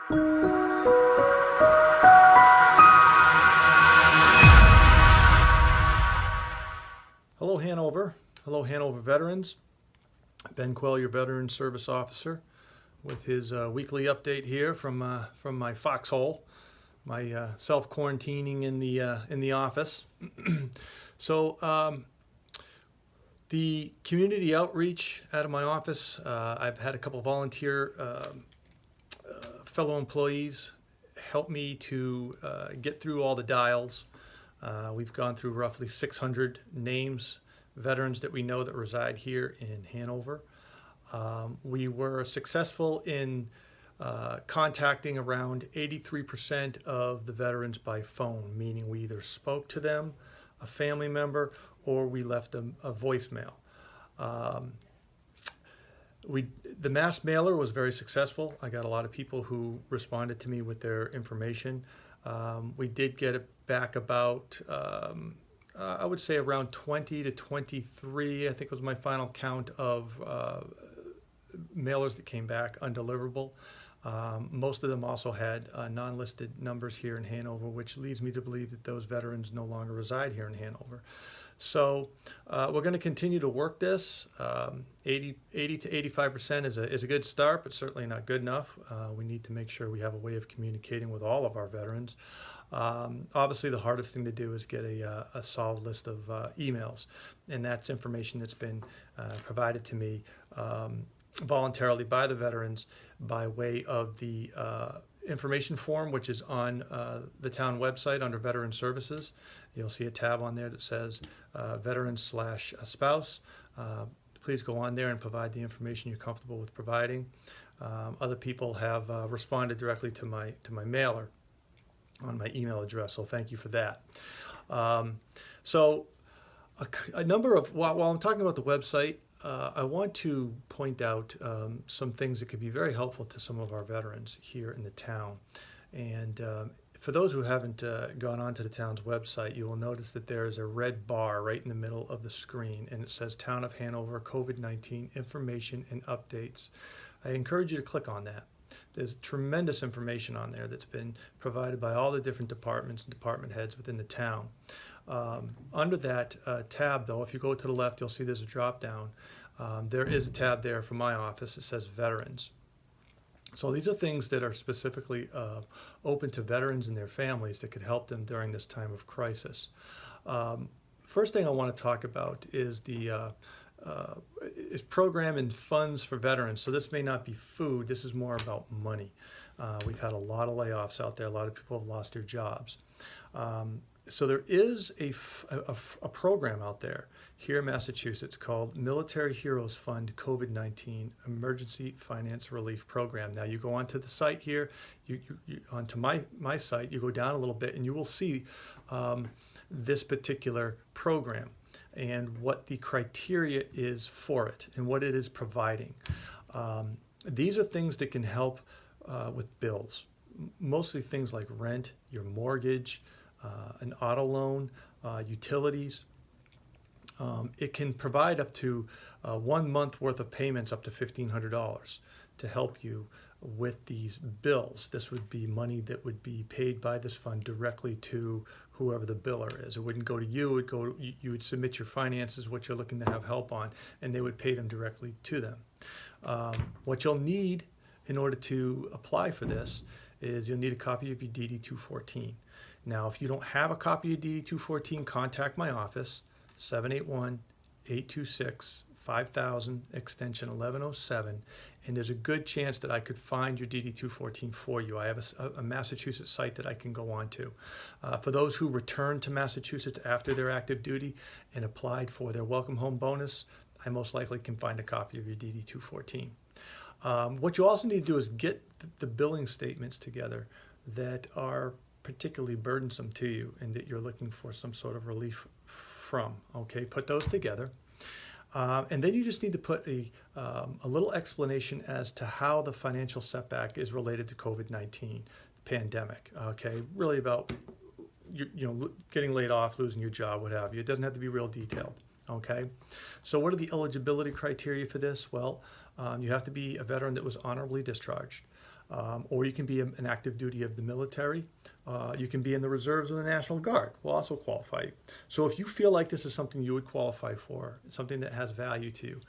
Hello, Hanover. Hello, Hanover veterans. Ben Quell, your Veteran Service Officer, with his weekly update here from my foxhole, my self-quarantining in the office. So the community outreach out of my office, I've had a couple of volunteer fellow employees help me to get through all the dials. We've gone through roughly 600 names, veterans that we know that reside here in Hanover. We were successful in contacting around 83% of the veterans by phone, meaning we either spoke to them, a family member, or we left them a voicemail. The mass mailer was very successful. I got a lot of people who responded to me with their information. We did get it back about, I would say around 20 to 23, I think was my final count of mailers that came back undeliverable. Most of them also had non-listed numbers here in Hanover, which leads me to believe that those veterans no longer reside here in Hanover. So we're going to continue to work this. 80 to 85% is a good start, but certainly not good enough. We need to make sure we have a way of communicating with all of our veterans. Obviously, the hardest thing to do is get a solid list of emails, and that's information that's been provided to me voluntarily by the veterans by way of the information form, which is on the town website under Veteran Services. You'll see a tab on there that says veterans/spouse. Please go on there and provide the information you're comfortable with providing. Other people have responded directly to my mailer on my email address, so thank you for that. So a number of, while I'm talking about the website, I want to point out some things that could be very helpful to some of our veterans here in the town. And for those who haven't gone onto the town's website, you will notice that there is a red bar right in the middle of the screen, and it says Town of Hanover COVID-19 Information and Updates. I encourage you to click on that. There's tremendous information on there that's been provided by all the different departments and department heads within the town. Under that tab, though, if you go to the left, you'll see there's a drop down. There is a tab there for my office that says Veterans. So these are things that are specifically open to veterans and their families that could help them during this time of crisis. First thing I want to talk about is the program and funds for veterans. So this may not be food, this is more about money. We've had a lot of layoffs out there, a lot of people have lost their jobs. So there is a program out there here in Massachusetts called Military Heroes Fund COVID-19 Emergency Finance Relief Program. Now you go onto the site here, onto my site, you go down a little bit and you will see this particular program and what the criteria is for it and what it is providing. These are things that can help with bills, mostly things like rent, your mortgage, an auto loan, utilities. It can provide up to 1 month worth of payments up to $1,500 to help you with these bills. This would be money that would be paid by this fund directly to whoever the biller is. It wouldn't go to you, you would submit your finances, what you're looking to have help on, and they would pay them directly to them. What you'll need in order to apply for this is you'll need a copy of your DD-214. Now, if you don't have a copy of DD-214, contact my office, 781-826-5000, extension 1107, and there's a good chance that I could find your DD-214 for you. I have a Massachusetts site that I can go on to. For those who return to Massachusetts after their active duty and applied for their welcome home bonus, I most likely can find a copy of your DD-214. What you also need to do is get the billing statements together that are particularly burdensome to you and that you're looking for some sort of relief from. Okay, put those together. And then you just need to put a little explanation as to how the financial setback is related to COVID-19 pandemic. Okay, really about getting laid off, losing your job, what have you. It doesn't have to be real detailed. Okay, so what are the eligibility criteria for this? Well, you have to be a veteran that was honorably discharged. or you can be an active duty of the military. You can be in the reserves of the National Guard. Will also qualify you. So if you feel like this is something you would qualify for, something that has value to you,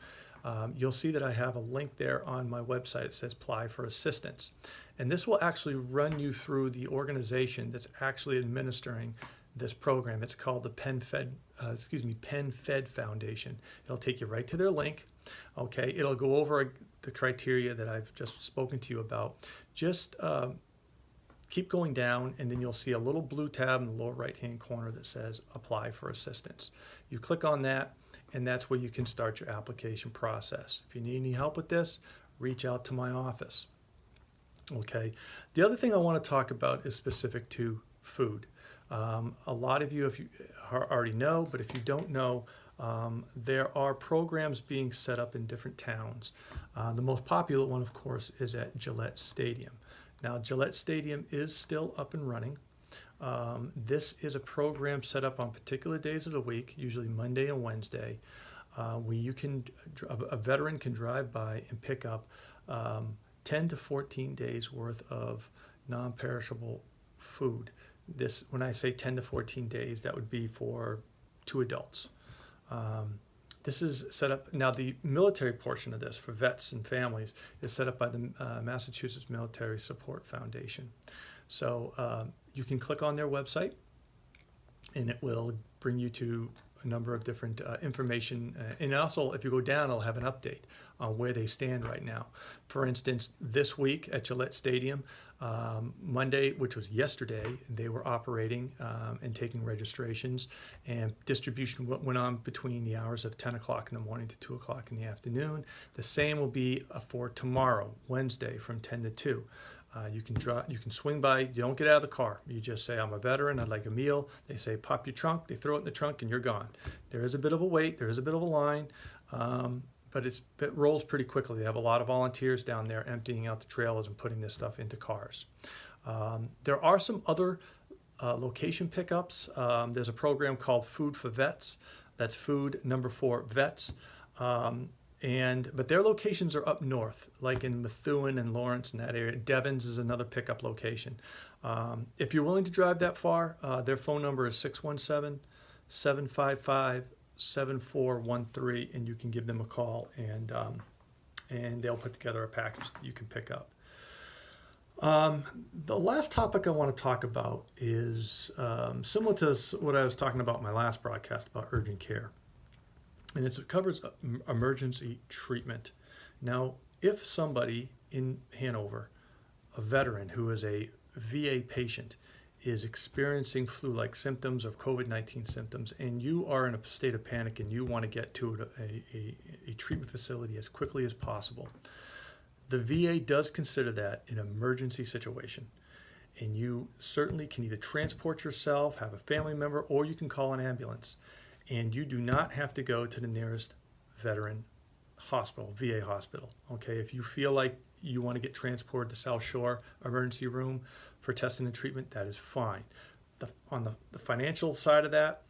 you'll see that I have a link there on my website. It says apply for assistance. And this will actually run you through the organization that's actually administering this program. It's called the Penn Fed Foundation. It'll take you right to their link. Okay, it'll go over the criteria that I've just spoken to you about. Just keep going down, and then you'll see a little blue tab in the lower right-hand corner that says apply for assistance. You click on that, and that's where you can start your application process. If you need any help with this, reach out to my office. Okay. The other thing I want to talk about is specific to food. A lot of you, if you already know, but if you don't know, there are programs being set up in different towns. The most popular one, of course, is at Gillette Stadium. Now, Gillette Stadium is still up and running. This is a program set up on particular days of the week, usually Monday and Wednesday, where a veteran can drive by and pick up 10 to 14 days worth of non-perishable food. When I say 10 to 14 days, that would be for 2 adults. This is set up, now the military portion of this for vets and families is set up by the Massachusetts Military Support Foundation. So you can click on their website, and it will bring you to a number of different information. And also, if you go down, it'll have an update on where they stand right now. For instance, this week at Gillette Stadium, Monday, which was yesterday, they were operating and taking registrations, and distribution went on between the hours of 10 o'clock in the morning to 2 o'clock in the afternoon. The same will be for tomorrow, Wednesday, from 10 to 2. You can swing by. You don't get out of the car. You just say, I'm a veteran, I'd like a meal. They say, pop your trunk. They throw it in the trunk, and you're gone. There is a bit of a wait. There is a bit of a line, but it rolls pretty quickly. They have a lot of volunteers down there emptying out the trailers and putting this stuff into cars. There are some other location pickups. There's a program called Food for Vets. That's food number 4 vets. But their locations are up north, like in Methuen and Lawrence and that area. Devens is another pickup location. If you're willing to drive that far, their phone number is 617-755-7413, and you can give them a call, and they'll put together a package that you can pick up. The last topic I want to talk about is similar to what I was talking about in my last broadcast about urgent care. And it covers emergency treatment. Now, if somebody in Hanover, a veteran who is a VA patient, is experiencing flu-like symptoms or COVID-19 symptoms, and you are in a state of panic and you want to get to a treatment facility as quickly as possible, the VA does consider that an emergency situation. And you certainly can either transport yourself, have a family member, or you can call an ambulance. And you do not have to go to the nearest veteran hospital, VA hospital. Okay, if you feel like you want to get transported to South Shore emergency room for testing and treatment, that is fine. On the financial side of that,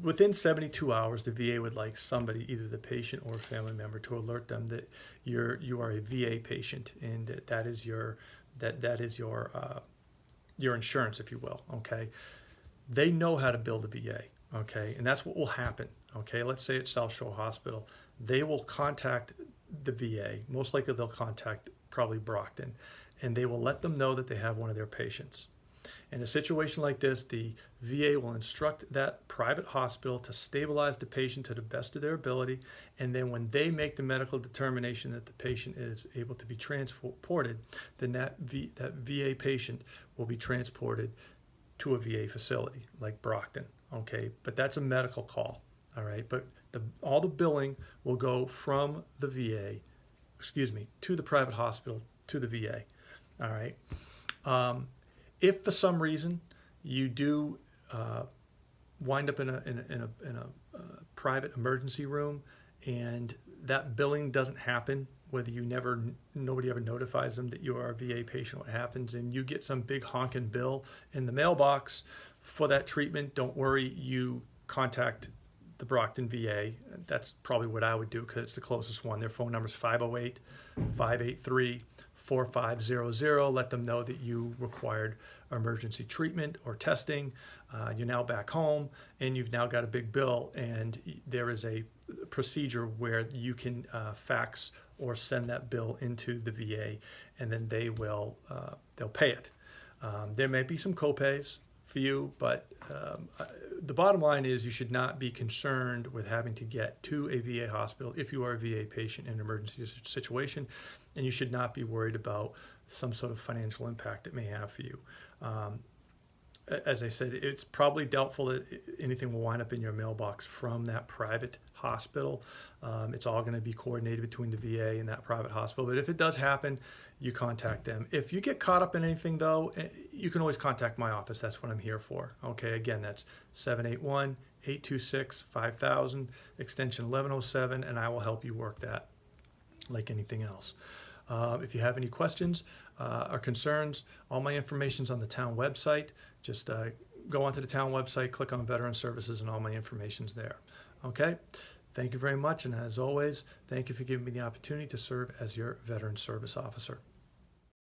within 72 hours, the VA would like somebody, either the patient or a family member, to alert them that you are a VA patient, and that is your insurance, if you will. Okay. They know how to build a VA, okay? And that's what will happen, okay? Let's say it's South Shore Hospital. They will contact the VA. Most likely they'll contact probably Brockton, and they will let them know that they have one of their patients. In a situation like this, the VA will instruct that private hospital to stabilize the patient to the best of their ability, and then when they make the medical determination that the patient is able to be transported, then that VA patient will be transported to a VA facility like Brockton, okay? But that's a medical call, all right? But all the billing will go from the VA, to the private hospital, to the VA, all right? If for some reason you do wind up in a private emergency room and that billing doesn't happen, whether nobody ever notifies them that you are a VA patient, what happens, and you get some big honking bill in the mailbox for that treatment, don't worry, you contact the Brockton VA. That's probably what I would do because it's the closest one. Their phone number is 508-583-4500. Let them know that you required emergency treatment or testing. You're now back home and you've now got a big bill, and there is a procedure where you can fax or send that bill into the VA, and then they'll pay it. There may be some copays for you, but the bottom line is you should not be concerned with having to get to a VA hospital if you are a VA patient in an emergency situation, and you should not be worried about some sort of financial impact it may have for you. As I said, it's probably doubtful that anything will wind up in your mailbox from that private hospital. It's all going to be coordinated between the VA and that private hospital. But if it does happen, you contact them. If you get caught up in anything, though, you can always contact my office. That's what I'm here for. Okay, again, that's 781-826-5000, extension 1107, and I will help you work that like anything else. If you have any questions or concerns, all my information's on the town website. Just go onto the town website, click on Veteran Services, and all my information's there. Okay? Thank you very much, and as always, thank you for giving me the opportunity to serve as your Veteran Service Officer.